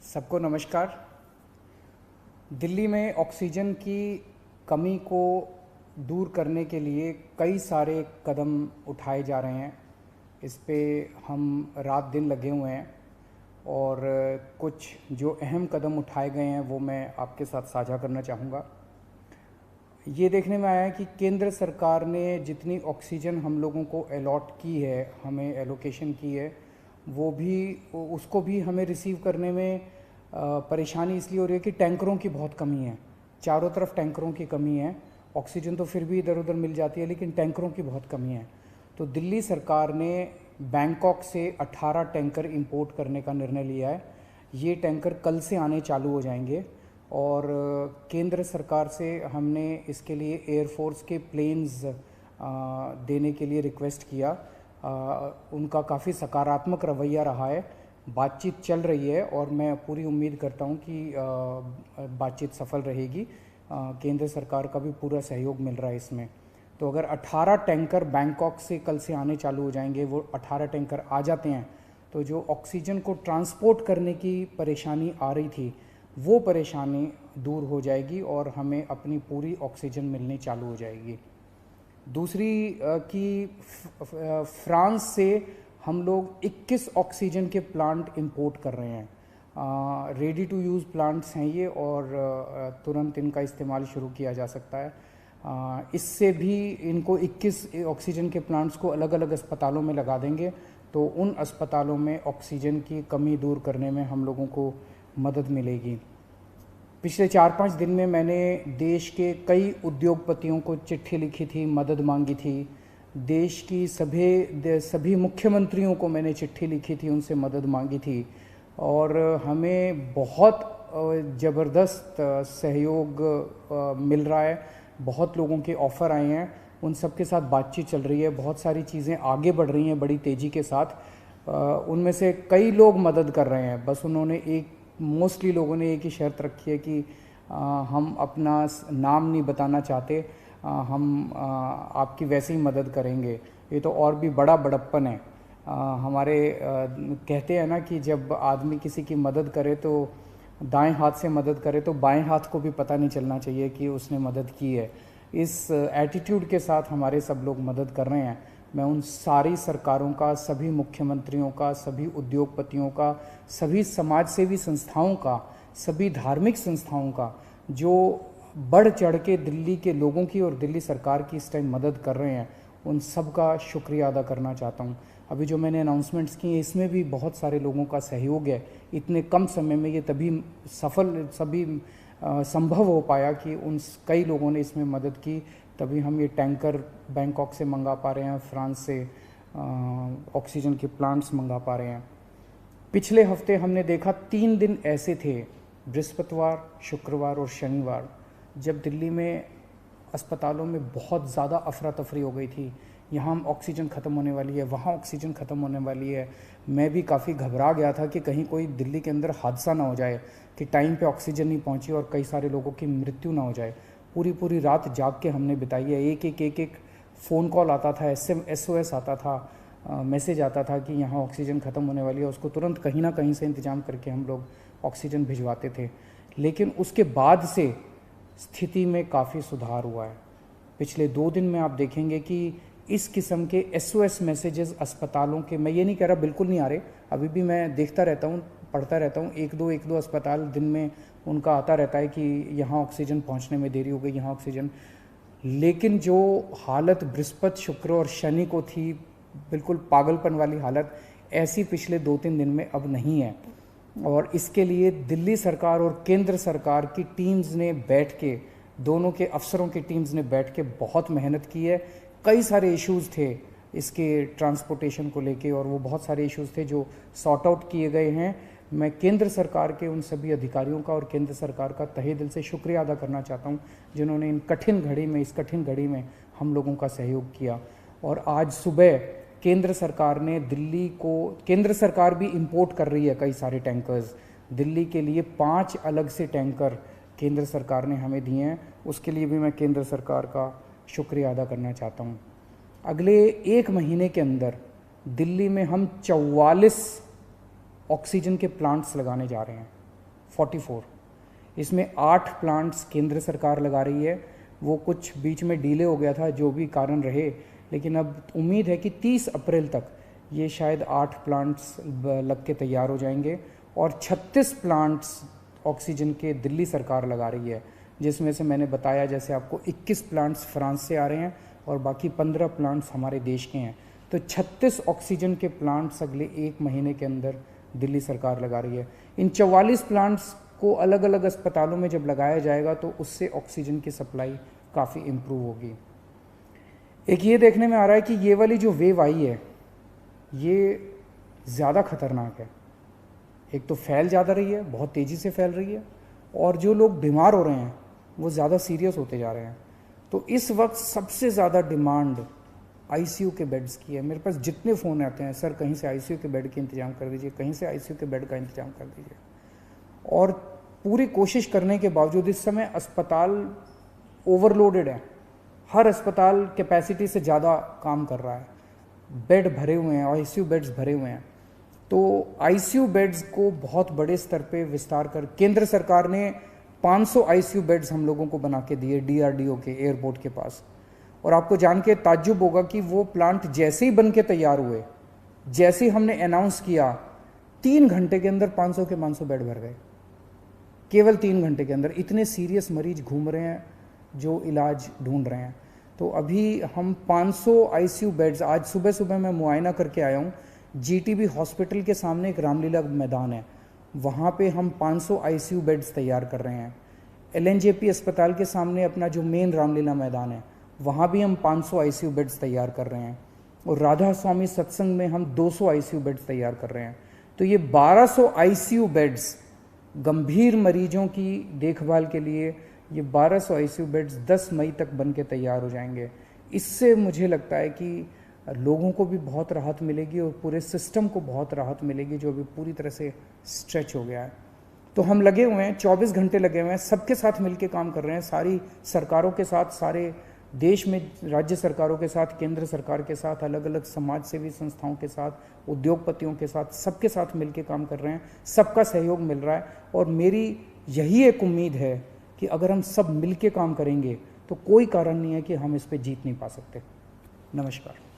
सबको नमस्कार। दिल्ली में ऑक्सीजन की कमी को दूर करने के लिए कई सारे कदम उठाए जा रहे हैं। इस पे हम रात दिन लगे हुए हैं और कुछ जो अहम कदम उठाए गए हैं वो मैं आपके साथ साझा करना चाहूँगा। ये देखने में आया है कि केंद्र सरकार ने जितनी ऑक्सीजन हम लोगों को अलॉट की है, हमें एलोकेशन की है, वो भी उसको भी हमें रिसीव करने में परेशानी इसलिए हो रही है कि टैंकरों की बहुत कमी है। चारों तरफ टैंकरों की कमी है। ऑक्सीजन तो फिर भी इधर उधर मिल जाती है, लेकिन टैंकरों की बहुत कमी है। तो दिल्ली सरकार ने बैंकॉक से 18 टैंकर इंपोर्ट करने का निर्णय लिया है। ये टैंकर कल से आने चालू हो जाएंगे और केंद्र सरकार से हमने इसके लिए एयरफोर्स के प्लेन्स देने के लिए रिक्वेस्ट किया। उनका काफ़ी सकारात्मक रवैया रहा है। बातचीत चल रही है और मैं पूरी उम्मीद करता हूं कि बातचीत सफल रहेगी। केंद्र सरकार का भी पूरा सहयोग मिल रहा है इसमें। तो अगर 18 टैंकर बैंकॉक से कल से आने चालू हो जाएंगे, वो 18 टैंकर आ जाते हैं तो जो ऑक्सीजन को ट्रांसपोर्ट करने की परेशानी आ रही थी वो परेशानी दूर हो जाएगी और हमें अपनी पूरी ऑक्सीजन मिलनी चालू हो जाएगी। दूसरी कि फ्रांस से हम लोग 21 ऑक्सीजन के प्लांट इंपोर्ट कर रहे हैं। रेडी टू यूज़ प्लांट्स हैं ये और तुरंत इनका इस्तेमाल शुरू किया जा सकता है। इससे भी इनको 21 ऑक्सीजन के प्लांट्स को अलग अलग अस्पतालों में लगा देंगे तो उन अस्पतालों में ऑक्सीजन की कमी दूर करने में हम लोगों को मदद मिलेगी। पिछले 4-5 दिन में मैंने देश के कई उद्योगपतियों को चिट्ठी लिखी थी, मदद मांगी थी। देश की सभी मुख्यमंत्रियों को मैंने चिट्ठी लिखी थी, उनसे मदद मांगी थी और हमें बहुत ज़बरदस्त सहयोग मिल रहा है। बहुत लोगों के ऑफ़र आए हैं, उन सब के साथ बातचीत चल रही है। बहुत सारी चीज़ें आगे बढ़ रही हैं बड़ी तेज़ी के साथ। उनमें से कई लोग मदद कर रहे हैं। बस उन्होंने मोस्टली लोगों ने एक ही शर्त रखी है कि हम अपना नाम नहीं बताना चाहते, हम आपकी वैसे ही मदद करेंगे। ये तो और भी बड़ा बड़प्पन है। हमारे कहते हैं ना कि जब आदमी किसी की मदद करे तो दाएं हाथ से मदद करे तो बाएं हाथ को भी पता नहीं चलना चाहिए कि उसने मदद की है। इस एटीट्यूड के साथ हमारे सब लोग मदद कर रहे हैं। मैं उन सारी सरकारों का, सभी मुख्यमंत्रियों का, सभी उद्योगपतियों का, सभी समाज सेवी संस्थाओं का, सभी धार्मिक संस्थाओं का जो बढ़ चढ़ के दिल्ली के लोगों की और दिल्ली सरकार की इस टाइम मदद कर रहे हैं, उन सब का शुक्रिया अदा करना चाहता हूँ। अभी जो मैंने अनाउंसमेंट्स की हैं इसमें भी बहुत सारे लोगों का सहयोग है। इतने कम समय में ये तभी संभव हो पाया कि उन कई लोगों ने इसमें मदद की, तभी हम ये टैंकर बैंकॉक से मंगा पा रहे हैं, फ्रांस से ऑक्सीजन के प्लांट्स मंगा पा रहे हैं। पिछले हफ्ते हमने देखा 3 दिन ऐसे थे, बृहस्पतिवार, शुक्रवार और शनिवार, जब दिल्ली में अस्पतालों में बहुत ज़्यादा अफरा तफरी हो गई थी। यहाँ ऑक्सीजन ख़त्म होने वाली है, वहाँ ऑक्सीजन ख़त्म होने वाली है। मैं भी काफ़ी घबरा गया था कि कहीं कोई दिल्ली के अंदर हादसा ना हो जाए कि टाइम पे ऑक्सीजन नहीं पहुँची और कई सारे लोगों की मृत्यु ना हो जाए। पूरी रात जाग के हमने बिताई है। एक फ़ोन कॉल आता था, SOS आता था, मैसेज आता था कि यहाँ ऑक्सीजन ख़त्म होने वाली है। उसको तुरंत कहीं ना कहीं से इंतज़ाम करके हम लोग ऑक्सीजन भिजवाते थे। लेकिन उसके बाद से स्थिति में काफ़ी सुधार हुआ है। पिछले 2 दिन में आप देखेंगे कि इस किस्म के SOS मैसेजेस अस्पतालों के, मैं ये नहीं कह रहा बिल्कुल नहीं आ रहे, अभी भी मैं देखता रहता हूँ, पढ़ता रहता हूँ। एक दो अस्पताल दिन में उनका आता रहता है कि यहाँ ऑक्सीजन पहुँचने में देरी हो गई, यहाँ ऑक्सीजन। लेकिन जो हालत बृहस्पति, शुक्र और शनि को थी, बिल्कुल पागलपन वाली हालत, ऐसी पिछले 2-3 दिन में अब नहीं है। और इसके लिए दिल्ली सरकार और केंद्र सरकार की टीम्स ने बैठ के, दोनों के अफसरों की टीम्स ने बैठ के बहुत मेहनत की है। कई सारे इश्यूज़ थे इसके ट्रांसपोर्टेशन को लेके और वो बहुत सारे इश्यूज़ थे जो सॉर्ट आउट किए गए हैं। मैं केंद्र सरकार के उन सभी अधिकारियों का और केंद्र सरकार का तहे दिल से शुक्रिया अदा करना चाहता हूं जिन्होंने इस कठिन घड़ी में हम लोगों का सहयोग किया। और आज सुबह केंद्र सरकार भी इंपोर्ट कर रही है कई सारे टैंकर्स। दिल्ली के लिए 5 अलग से टैंकर केंद्र सरकार ने हमें दिए हैं, उसके लिए भी मैं केंद्र सरकार का शुक्रिया अदा करना चाहता हूँ। अगले 1 महीने के अंदर दिल्ली में हम 44 ऑक्सीजन के प्लांट्स लगाने जा रहे हैं। 44। इसमें 8 प्लांट्स केंद्र सरकार लगा रही है, वो कुछ बीच में डिले हो गया था, जो भी कारण रहे, लेकिन अब उम्मीद है कि 30 अप्रैल तक ये शायद 8 प्लांट्स लग के तैयार हो जाएंगे और 36 प्लांट्स ऑक्सीजन के दिल्ली सरकार लगा रही है, जिसमें से मैंने बताया जैसे आपको 21 प्लांट्स फ्रांस से आ रहे हैं और बाकी 15 प्लांट्स हमारे देश के हैं। तो 36 ऑक्सीजन के प्लांट्स अगले 1 महीने के अंदर दिल्ली सरकार लगा रही है। इन 44 प्लांट्स को अलग अलग अस्पतालों में जब लगाया जाएगा तो उससे ऑक्सीजन की सप्लाई काफ़ी इम्प्रूव होगी। एक ये देखने में आ रहा है कि ये वाली जो वेव आई है ये ज़्यादा खतरनाक है। एक तो फैल ज़्यादा रही है, बहुत तेज़ी से फैल रही है, और जो लोग बीमार हो रहे हैं वो ज़्यादा सीरियस होते जा रहे हैं। तो इस वक्त सबसे ज़्यादा डिमांड आईसीयू के बेड्स की है। मेरे पास जितने फ़ोन आते हैं, सर कहीं से आईसीयू के बेड के इंतज़ाम कर दीजिए, कहीं से आईसीयू के बेड का इंतज़ाम कर दीजिए। और पूरी कोशिश करने के बावजूद इस समय अस्पताल ओवरलोडेड है, हर अस्पताल कैपेसिटी से ज़्यादा काम कर रहा है, बेड भरे हुए हैं, आईसीयू बेड्स भरे हुए हैं। तो आईसीयू बेड्स को बहुत बड़े स्तर पे विस्तार कर केंद्र सरकार ने 500 आईसीयू बेड्स हम लोगों को बना के दिए डीआरडीओ के एयरपोर्ट के पास। और आपको जान के ताज्जुब होगा कि वो प्लांट जैसे ही बन के तैयार हुए, जैसे ही हमने अनाउंस किया, 3 घंटे के अंदर 500 के 500 बेड भर गए, केवल 3 घंटे के अंदर। इतने सीरियस मरीज घूम रहे हैं जो इलाज ढूंढ रहे हैं। तो अभी हम 500 आईसीयू बेड्स, आज सुबह सुबह मैं मुआयना करके आया हूँ, जीटीबी हॉस्पिटल के सामने एक रामलीला मैदान है, वहाँ पे हम 500 आईसीयू बेड्स तैयार कर रहे हैं। एलएनजेपी अस्पताल के सामने अपना जो मेन रामलीला मैदान है, वहाँ भी हम 500 आईसीयू बेड्स तैयार कर रहे हैं। और राधा स्वामी सत्संग में हम 200 आईसीयू बेड्स तैयार कर रहे हैं। तो ये 1200 आईसीयू बेड्स गंभीर मरीजों की देखभाल के लिए, ये 1200 आईसीयू बेड्स 10 मई तक बन के तैयार हो जाएंगे। इससे मुझे लगता है कि लोगों को भी बहुत राहत मिलेगी और पूरे सिस्टम को बहुत राहत मिलेगी, जो अभी पूरी तरह से स्ट्रेच हो गया है। तो हम लगे हुए हैं, 24 घंटे लगे हुए हैं, सबके साथ मिलके काम कर रहे हैं, सारी सरकारों के साथ, सारे देश में राज्य सरकारों के साथ, केंद्र सरकार के साथ, अलग अलग समाज सेवी संस्थाओं के साथ, उद्योगपतियों के साथ, सबके साथ मिलके काम कर रहे हैं। सबका सहयोग मिल रहा है और मेरी यही एक उम्मीद है कि अगर हम सब मिलके काम करेंगे तो कोई कारण नहीं है कि हम इस पे जीत नहीं पा सकते। नमस्कार।